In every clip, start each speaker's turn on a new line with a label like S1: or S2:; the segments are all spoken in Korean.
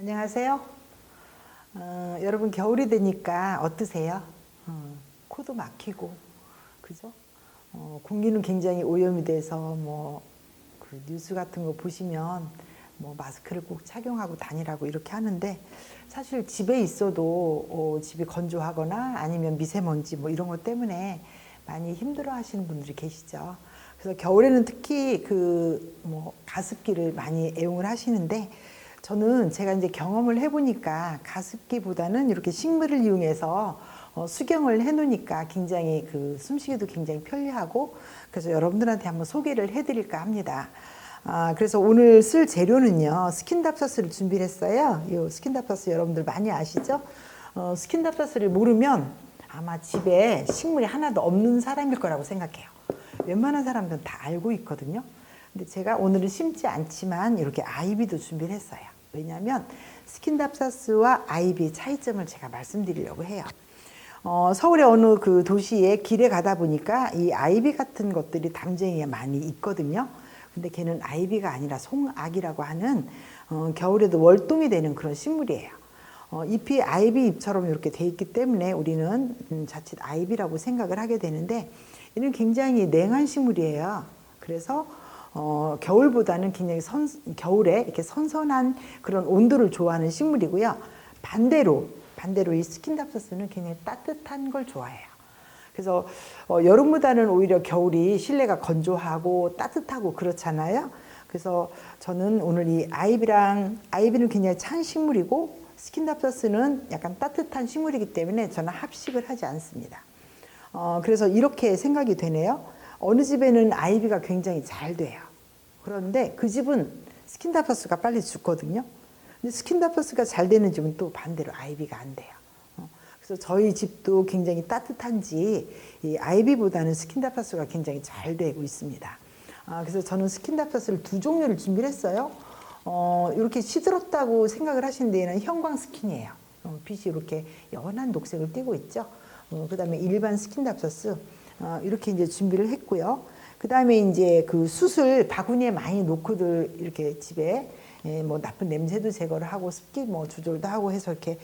S1: 안녕하세요. 여러분 겨울이 되니까 어떠세요? 코도 막히고, 그죠? 공기는 굉장히 오염이 돼서 그 뉴스 같은 거 보시면 마스크를 꼭 착용하고 다니라고 이렇게 하는데 사실 집에 있어도 집이 건조하거나 아니면 미세먼지 이런 것 때문에 많이 힘들어 하시는 분들이 계시죠. 그래서 겨울에는 특히 가습기를 많이 애용을 하시는데 저는 제가 이제 경험을 해보니까 가습기보다는 이렇게 식물을 이용해서 수경을 해놓으니까 굉장히 숨쉬기도 굉장히 편리하고 그래서 여러분들한테 한번 소개를 해드릴까 합니다. 그래서 오늘 쓸 재료는요, 스킨답서스를 준비를 했어요. 이 스킨답서스 여러분들 많이 아시죠? 스킨답서스를 모르면 아마 집에 식물이 하나도 없는 사람일 거라고 생각해요. 웬만한 사람들은 다 알고 있거든요. 근데 제가 오늘은 심지 않지만 이렇게 아이비도 준비를 했어요. 왜냐하면 스킨답서스와 아이비의 차이점을 제가 말씀드리려고 해요. 서울의 어느 그 도시에 길에 가다 보니까 이 아이비 같은 것들이 담쟁이에 많이 있거든요. 근데 걔는 아이비가 아니라 송악이라고 하는 겨울에도 월동이 되는 그런 식물이에요. 잎이 아이비 잎처럼 이렇게 돼 있기 때문에 우리는 자칫 아이비라고 생각을 하게 되는데 얘는 굉장히 냉한 식물이에요. 그래서 겨울보다는 굉장히 겨울에 이렇게 선선한 그런 온도를 좋아하는 식물이고요. 반대로 이 스킨답서스는 굉장히 따뜻한 걸 좋아해요. 그래서 여름보다는 오히려 겨울이 실내가 건조하고 따뜻하고 그렇잖아요. 그래서 저는 오늘 이 아이비는 굉장히 찬 식물이고 스킨답서스는 약간 따뜻한 식물이기 때문에 저는 합식을 하지 않습니다. 그래서 이렇게 생각이 되네요. 어느 집에는 아이비가 굉장히 잘 돼요. 그런데 그 집은 스킨답서스가 빨리 죽거든요. 근데 스킨답서스가 잘 되는 집은 또 반대로 아이비가 안 돼요. 그래서 저희 집도 굉장히 따뜻한지 이 아이비보다는 스킨답서스가 굉장히 잘 되고 있습니다. 그래서 저는 스킨답서스를 두 종류를 준비를 했어요. 이렇게 시들었다고 생각을 하시는 데에는 형광 스킨이에요. 빛이 이렇게 연한 녹색을 띠고 있죠. 그 다음에 일반 스킨답서스 이렇게 이제 준비를 했고요. 그 다음에 이제 그 숯을 바구니에 많이 놓고들 이렇게 집에 나쁜 냄새도 제거를 하고 습기 조절도 하고 해서 이렇게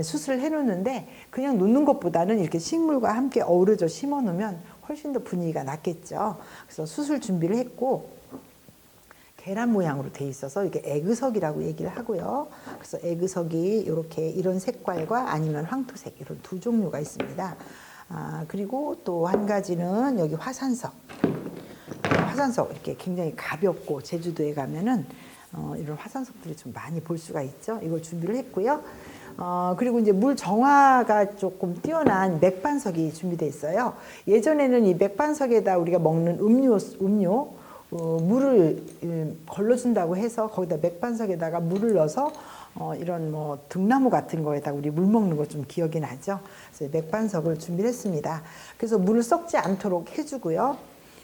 S1: 숯을 해놓는데 그냥 놓는 것보다는 이렇게 식물과 함께 어우러져 심어 놓으면 훨씬 더 분위기가 낫겠죠. 그래서 숯을 준비를 했고 계란 모양으로 돼 있어서 이게 에그석이라고 얘기를 하고요. 그래서 에그석이 이렇게 이런 색깔과 아니면 황토색 이런 두 종류가 있습니다. 그리고 또 한 가지는 여기 화산석 이렇게 굉장히 가볍고 제주도에 가면은 이런 화산석들이 좀 많이 볼 수가 있죠. 이걸 준비를 했고요. 그리고 이제 물 정화가 조금 뛰어난 맥반석이 준비되어 있어요. 예전에는 이 맥반석에다 우리가 먹는 음료 물을 걸러준다고 해서 거기다 맥반석에다가 물을 넣어서 이런 등나무 같은 거에다 우리 물 먹는 거 좀 기억이 나죠. 그래서 맥반석을 준비를 했습니다. 그래서 물을 썩지 않도록 해주고요.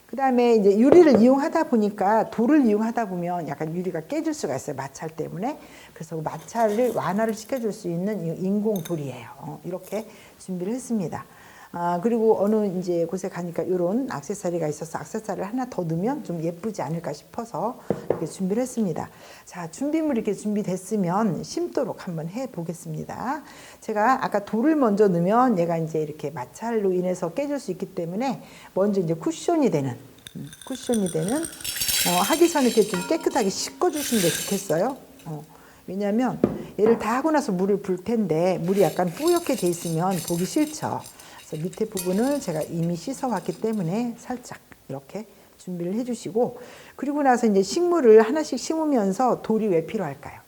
S1: 그 다음에 이제 유리를 이용하다 보니까 돌을 이용하다 보면 약간 유리가 깨질 수가 있어요. 마찰 때문에. 그래서 마찰을 완화를 시켜줄 수 있는 인공 돌이에요. 이렇게 준비를 했습니다. 그리고 어느 이제 곳에 가니까 이런 액세서리가 있어서 액세서리를 하나 더 넣으면 좀 예쁘지 않을까 싶어서 이렇게 준비를 했습니다. 자, 준비물 이렇게 준비됐으면 심도록 한번 해 보겠습니다. 제가 아까 돌을 먼저 넣으면 얘가 이제 이렇게 마찰로 인해서 깨질 수 있기 때문에 먼저 이제 쿠션이 되는 하기 전에 이렇게 좀 깨끗하게 씻어주시는 게 좋겠어요. 왜냐하면 얘를 다 하고 나서 물을 불 텐데 물이 약간 뿌옇게 돼 있으면 보기 싫죠. 그래서 밑에 부분을 제가 이미 씻어왔기 때문에 살짝 이렇게 준비를 해주시고 그리고 나서 이제 식물을 하나씩 심으면서 돌이 왜 필요할까요?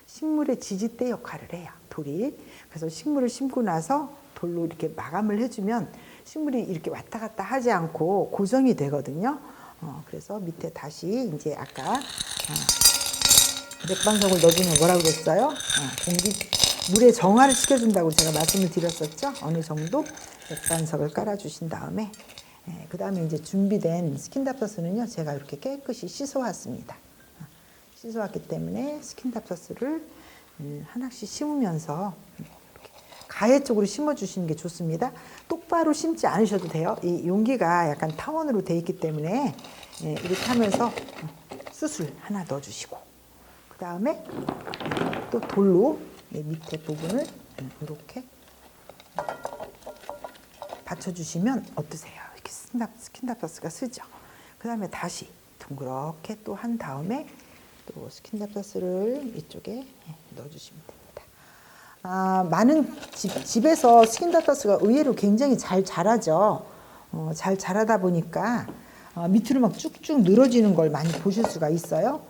S1: 식물의 지지대 역할을 해요. 돌이. 그래서 식물을 심고 나서 돌로 이렇게 마감을 해주면 식물이 이렇게 왔다 갔다 하지 않고 고정이 되거든요. 그래서 밑에 다시 이제 아까 맥반석을 넣어주면 뭐라고 그랬어요? 물에 정화를 시켜준다고 제가 말씀을 드렸었죠. 어느 정도 맥반석을 깔아주신 다음에 그 다음에 이제 준비된 스킨답서스는요. 제가 이렇게 깨끗이 씻어왔습니다. 씻어왔기 때문에 스킨답서스를 하나씩 심으면서 이렇게 가해 쪽으로 심어주시는 게 좋습니다. 똑바로 심지 않으셔도 돼요. 이 용기가 약간 타원으로 돼 있기 때문에 이렇게 하면서 숯을 하나 넣어주시고 그 다음에 또 돌로 밑에 부분을 이렇게 받쳐주시면 어떠세요? 이렇게 스킨답사스가 쓰죠. 그 다음에 다시 둥그렇게 또 한 다음에 또 스킨답사스를 이쪽에 넣어주시면 됩니다. 많은 집에서 스킨답사스가 의외로 굉장히 잘 자라죠. 잘 자라다 보니까 밑으로 막 쭉쭉 늘어지는 걸 많이 보실 수가 있어요.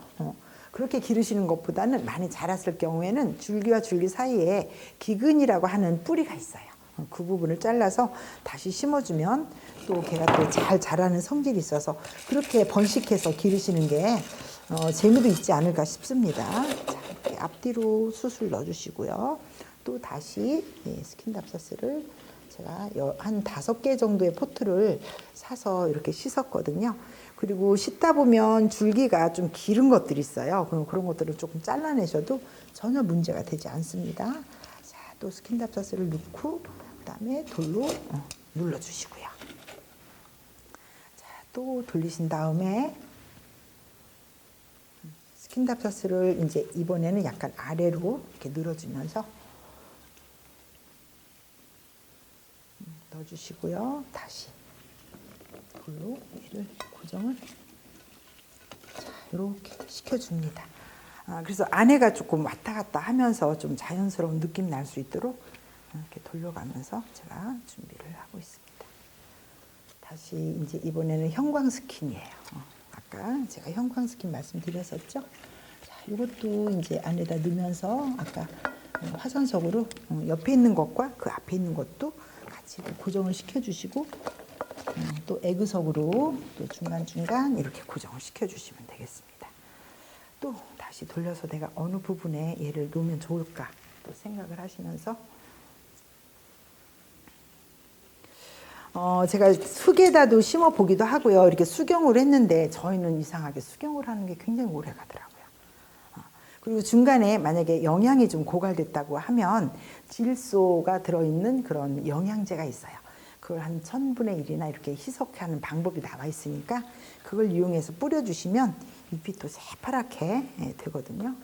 S1: 그렇게 기르시는 것보다는 많이 자랐을 경우에는 줄기와 줄기 사이에 기근이라고 하는 뿌리가 있어요. 그 부분을 잘라서 다시 심어주면 또 걔가 또 잘 자라는 성질이 있어서 그렇게 번식해서 기르시는 게 재미도 있지 않을까 싶습니다. 자, 이렇게 앞뒤로 숯을 넣어주시고요. 또 다시 스킨답사스를 제가 한 5개 정도의 포트를 사서 이렇게 씻었거든요. 그리고 씻다 보면 줄기가 좀 기른 것들이 있어요. 그럼 그런 것들을 조금 잘라내셔도 전혀 문제가 되지 않습니다. 자, 또 스킨답사스를 넣고 그다음에 돌로 눌러주시고요. 자, 또 돌리신 다음에 스킨답사스를 이제 이번에는 약간 아래로 이렇게 늘어주면서 넣어주시고요. 다시 돌로 얘를 고정을 자, 이렇게 시켜줍니다. 그래서 안에가 조금 왔다 갔다 하면서 좀 자연스러운 느낌 날 수 있도록 이렇게 돌려가면서 제가 준비를 하고 있습니다. 다시 이제 이번에는 형광 스킨이에요. 아까 제가 형광 스킨 말씀드렸었죠. 자, 이것도 이제 안에다 넣으면서 아까 화산석으로 옆에 있는 것과 그 앞에 있는 것도 같이 고정을 시켜주시고 또 에그석으로 또 중간중간 이렇게 고정을 시켜주시면 되겠습니다. 또 다시 돌려서 내가 어느 부분에 얘를 놓으면 좋을까 또 생각을 하시면서 제가 흙에다도 심어 보기도 하고요. 이렇게 수경을 했는데 저희는 이상하게 수경을 하는 게 굉장히 오래 가더라고요. 그리고 중간에 만약에 영양이 좀 고갈됐다고 하면 질소가 들어있는 그런 영양제가 있어요. 그걸 한 1000분의 1이나 이렇게 희석하는 방법이 나와 있으니까 그걸 이용해서 뿌려주시면 잎이 또 새파랗게 되거든요.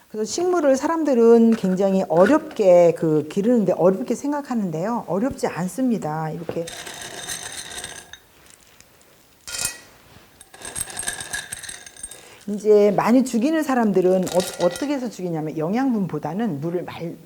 S1: 그래서 식물을 사람들은 굉장히 어렵게 기르는데 어렵게 생각하는데요. 어렵지 않습니다. 이렇게 이제 많이 죽이는 사람들은 어떻게 해서 죽이냐면 영양분보다는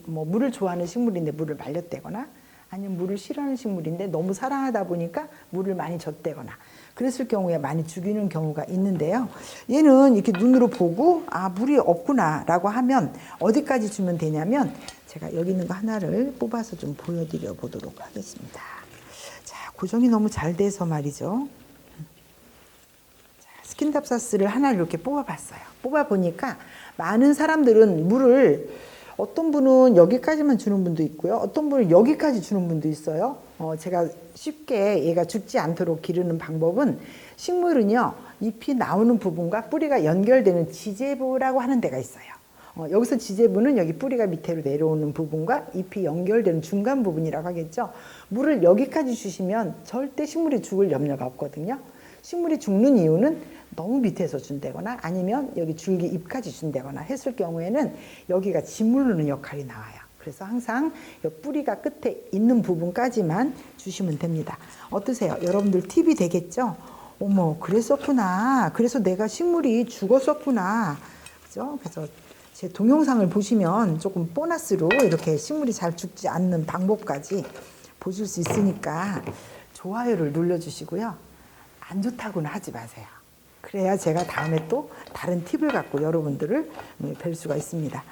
S1: 물을 좋아하는 식물인데 물을 말렸대거나 아니면 물을 싫어하는 식물인데 너무 사랑하다 보니까 물을 많이 줬대거나 그랬을 경우에 많이 죽이는 경우가 있는데요. 얘는 이렇게 눈으로 보고 물이 없구나 라고 하면 어디까지 주면 되냐면 제가 여기 있는 거 하나를 뽑아서 좀 보여드려 보도록 하겠습니다. 자, 고정이 너무 잘 돼서 말이죠. 스킨답사스를 하나를 이렇게 뽑아봤어요. 뽑아보니까 많은 사람들은 물을 어떤 분은 여기까지만 주는 분도 있고요. 어떤 분은 여기까지 주는 분도 있어요. 제가 쉽게 얘가 죽지 않도록 기르는 방법은 식물은요. 잎이 나오는 부분과 뿌리가 연결되는 지제부라고 하는 데가 있어요. 여기서 지제부는 여기 뿌리가 밑으로 내려오는 부분과 잎이 연결되는 중간 부분이라고 하겠죠. 물을 여기까지 주시면 절대 식물이 죽을 염려가 없거든요. 식물이 죽는 이유는 너무 밑에서 준다거나 아니면 여기 줄기 잎까지 준다거나 했을 경우에는 여기가 짓무르는 역할이 나와요. 그래서 항상 뿌리가 끝에 있는 부분까지만 주시면 됩니다. 어떠세요? 여러분들 팁이 되겠죠? 어머, 그랬었구나. 그래서 내가 식물이 죽었었구나. 그죠? 그래서 제 동영상을 보시면 조금 보너스로 이렇게 식물이 잘 죽지 않는 방법까지 보실 수 있으니까 좋아요를 눌러주시고요. 안 좋다고는 하지 마세요. 그래야 제가 다음에 또 다른 팁을 갖고 여러분들을 뵐 수가 있습니다.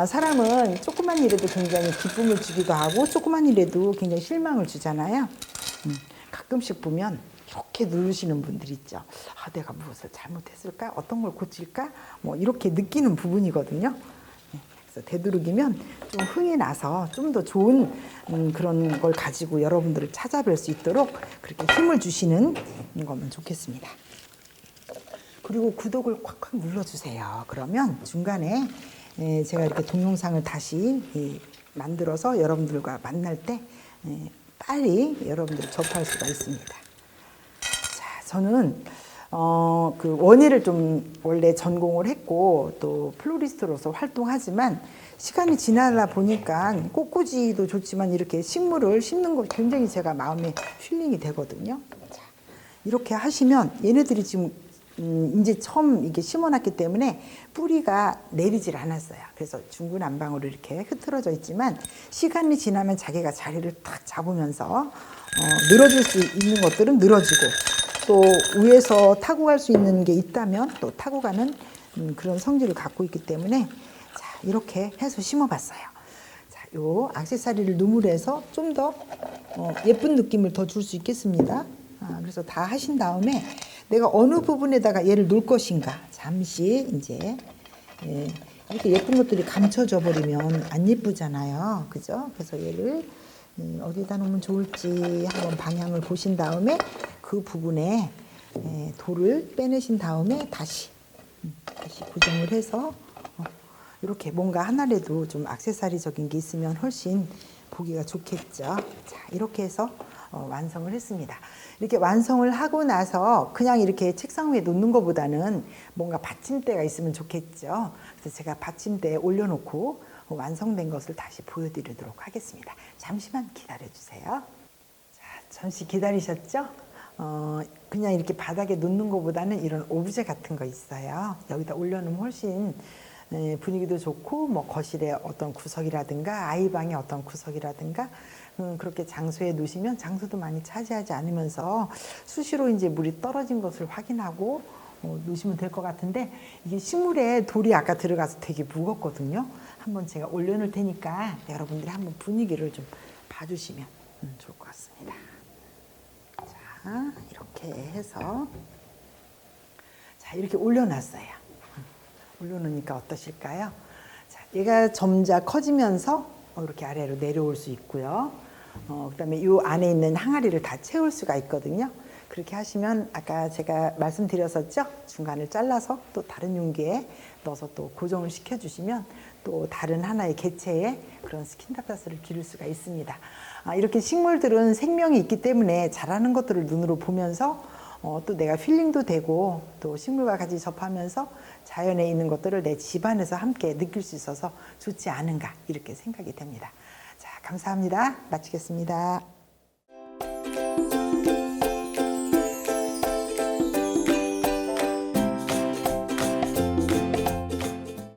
S1: 사람은 조그만 일에도 굉장히 기쁨을 주기도 하고 조그만 일에도 굉장히 실망을 주잖아요. 가끔씩 보면 이렇게 누르시는 분들 있죠. 내가 무엇을 잘못했을까? 어떤 걸 고칠까? 뭐 이렇게 느끼는 부분이거든요. 그래서 되도록이면 좀 흥이 나서 좀 더 좋은 그런 걸 가지고 여러분들을 찾아뵐 수 있도록 그렇게 힘을 주시는 거면 좋겠습니다. 그리고 구독을 콱콱 눌러주세요. 그러면 중간에 제가 이렇게 동영상을 다시 만들어서 여러분들과 만날 때 빨리 여러분들을 접할 수가 있습니다. 자, 저는 그 원예를 좀 원래 전공을 했고 또 플로리스트로서 활동하지만 시간이 지나다 보니까 꽃꽂이도 좋지만 이렇게 식물을 심는 거 굉장히 제가 마음에 힐링이 되거든요. 자, 이렇게 하시면 얘네들이 지금 이제 처음 이게 심어놨기 때문에 뿌리가 내리질 않았어요. 그래서 중구난방으로 이렇게 흐트러져 있지만 시간이 지나면 자기가 자리를 탁 잡으면서 늘어질 수 있는 것들은 늘어지고 또 위에서 타고 갈 수 있는 게 있다면 또 타고 가는 그런 성질을 갖고 있기 때문에 자, 이렇게 해서 심어봤어요. 자, 요 액세서리를 누물해서 좀 더 예쁜 느낌을 더 줄 수 있겠습니다. 그래서 다 하신 다음에 내가 어느 부분에다가 얘를 놓을 것인가 잠시 이제 이렇게 예쁜 것들이 감춰져 버리면 안 예쁘잖아요. 그죠? 그래서 얘를 어디다 놓으면 좋을지 한번 방향을 보신 다음에 그 부분에 돌을 빼내신 다음에 다시 고정을 해서 이렇게 뭔가 하나라도 좀 액세서리적인 게 있으면 훨씬 보기가 좋겠죠. 자, 이렇게 해서 완성을 했습니다. 이렇게 완성을 하고 나서 그냥 이렇게 책상 위에 놓는 것보다는 뭔가 받침대가 있으면 좋겠죠. 그래서 제가 받침대에 올려놓고 완성된 것을 다시 보여드리도록 하겠습니다. 잠시만 기다려주세요. 자, 잠시 기다리셨죠? 그냥 이렇게 바닥에 놓는 것보다는 이런 오브제 같은 거 있어요. 여기다 올려놓으면 훨씬 분위기도 좋고 뭐 거실의 어떤 구석이라든가 아이방의 어떤 구석이라든가 그렇게 장소에 놓으시면 장소도 많이 차지하지 않으면서 수시로 이제 물이 떨어진 것을 확인하고 놓으시면 될 것 같은데 이게 식물에 돌이 아까 들어가서 되게 무겁거든요. 한번 제가 올려놓을 테니까 여러분들이 한번 분위기를 좀 봐주시면 좋을 것 같습니다. 자, 이렇게 해서 자, 이렇게 올려놨어요. 올려놓으니까 어떠실까요? 자, 얘가 점자 커지면서 이렇게 아래로 내려올 수 있고요. 그다음에 이 안에 있는 항아리를 다 채울 수가 있거든요. 그렇게 하시면 아까 제가 말씀드렸었죠? 중간을 잘라서 또 다른 용기에 넣어서 또 고정을 시켜주시면 또 다른 하나의 개체에 그런 스킨다타스를 기를 수가 있습니다. 이렇게 식물들은 생명이 있기 때문에 자라는 것들을 눈으로 보면서 또 내가 힐링도 되고 또 식물과 같이 접하면서 자연에 있는 것들을 내 집안에서 함께 느낄 수 있어서 좋지 않은가 이렇게 생각이 됩니다. 자, 감사합니다. 마치겠습니다.